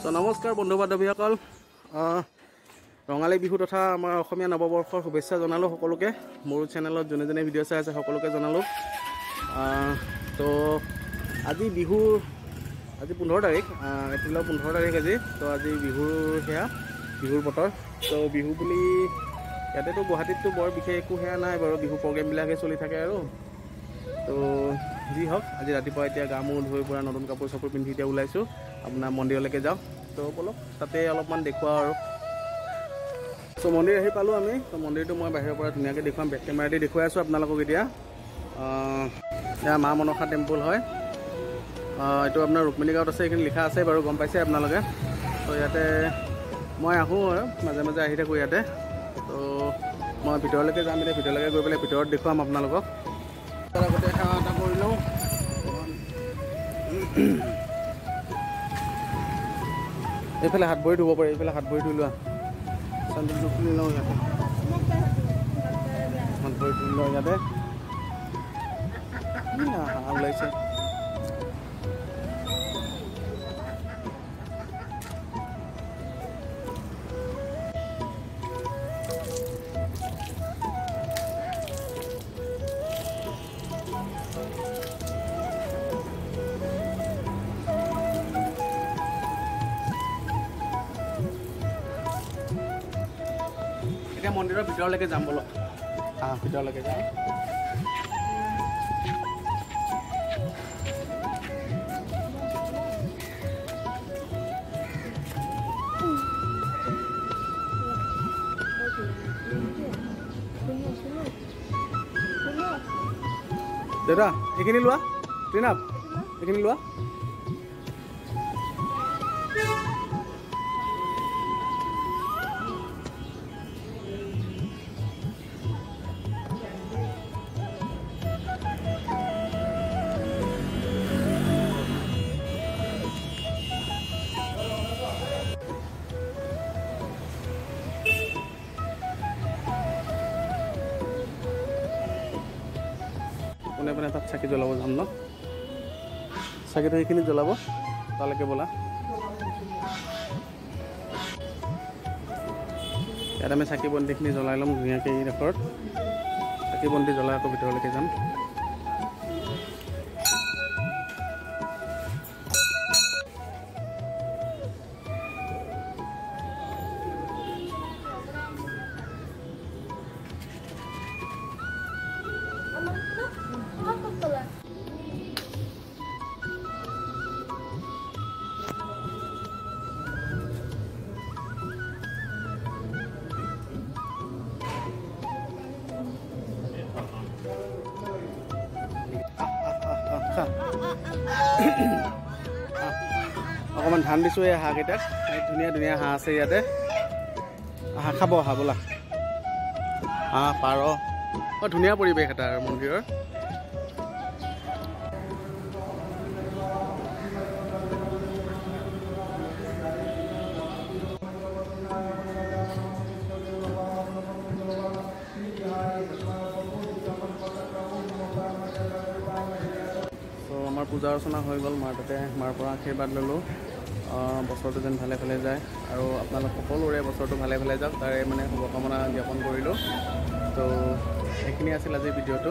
So নমস্কাৰ বন্ধু বান্ধৱীসকল ৰঙালী বিহু তথা আমাৰ অসমীয়া নৱবৰ্ষৰ শুভেচ্ছা জনালো সকলোকে মোৰ চেনেলত যোনে যোনে ভিডিঅ' চাই আছে সকলোকে জনালো তো আজি বিহু আজি 15 তাৰিখ এপ্ৰিলৰ 15 তাৰিখ আজি তো আজি বিহুৰ হেয়া বিহুৰ বতৰ তো বিহু বুলি ইয়াতেতো গুৱাহাটীততো বৰ বিশেষ একো হেয়া নাই বাৰু বিহু প্ৰগ্ৰেমবিলাকে চলি থাকে আৰু তো যি হওক আজি ৰাতিপুৱা এতিয়া গা মূৰ ধুই পুৰা নতুন কাপোৰ চাপোৰ পিন্ধি এতিয়া ওলাইছোঁ আপোনাৰ মন্দিৰলৈকে যাওঁ তো বলক তাতে অলপমান দেখুৱাওঁ আৰু তো মন্দিৰ আহি পালোঁ আমি তো মন্দিৰটো মই বাহিৰৰ পৰা ধুনীয়াকৈ দেখুৱাম বেক কেমেৰাদি দেখুৱাই আছোঁ আপোনালোকক এতিয়া এয়া মা মনসা টেম্পল হয় এইটো আপোনাৰ ৰুক্মিণী গাঁৱত আছে এইখিনি লিখা আছে বাৰু গম পাইছে আপোনালোকে তো ইয়াতে মই আহোঁ আৰু মাজে মাজে আহি থাকোঁ ইয়াতে তো মই ভিতৰলৈকে যাম এতিয়া ভিতৰলৈকে গৈ পেলাই ভিতৰত দেখুৱাম আপোনালোকক আগতে সেৱা এটা কৰি লওঁ এইফালে হাত ভৰি ধুব পাৰি এইফালে হাত ভৰি ধুই লোৱা চেণ্ডেলটো খুলি লওঁ ইয়াতে হাত ভৰি ধুই লওঁ ইয়াতে হাঁহ ওলাইছে মন্দিৰৰ ভিতৰলৈকে যাম বলক ভিতৰলৈকে যাম দাদা এইখিনি লোৱা ত্ৰিনাপ এইখিনি লোৱা কোনে কোনে তাত চাকি জ্বলাব যাম ন চাকিটো এইখিনি জ্বলাব তালৈকে ব'লা ইয়াত আমি চাকি বন্তিখিনি জ্বলাই ল'ম ধুনীয়াকৈ এই ডোখৰত চাকি বন্তি জ্বলাই আকৌ ভিতৰলৈকে যাম অকণমান ধান দিছোঁ এই হাঁহকেইটাক ধুনীয়া ধুনীয়া হাঁহ আছে ইয়াতে হাঁহ খাব হাঁহ বোলা হাঁহ পাৰ ধুনীয়া পৰিৱেশ এটা আৰু মন্দিৰৰ আমাৰ পূজা অৰ্চনা হৈ গ'ল মাৰ তাতে মাৰ পৰা আশীৰ্বাদ ল'লোঁ বছৰটো যেন ভালে ভালে যায় আৰু আপোনালোক সকলোৰে বছৰটো ভালে ভালে যাওক তাৰে মানে শুভকামনা জ্ঞাপন কৰিলোঁ তো সেইখিনি আছিল আজিৰ ভিডিঅ'টো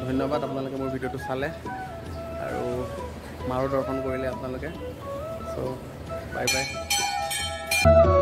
ধন্যবাদ আপোনালোকে মোৰ ভিডিঅ'টো চালে আৰু মাৰো দৰ্শন কৰিলে আপোনালোকে চ' বাই বাই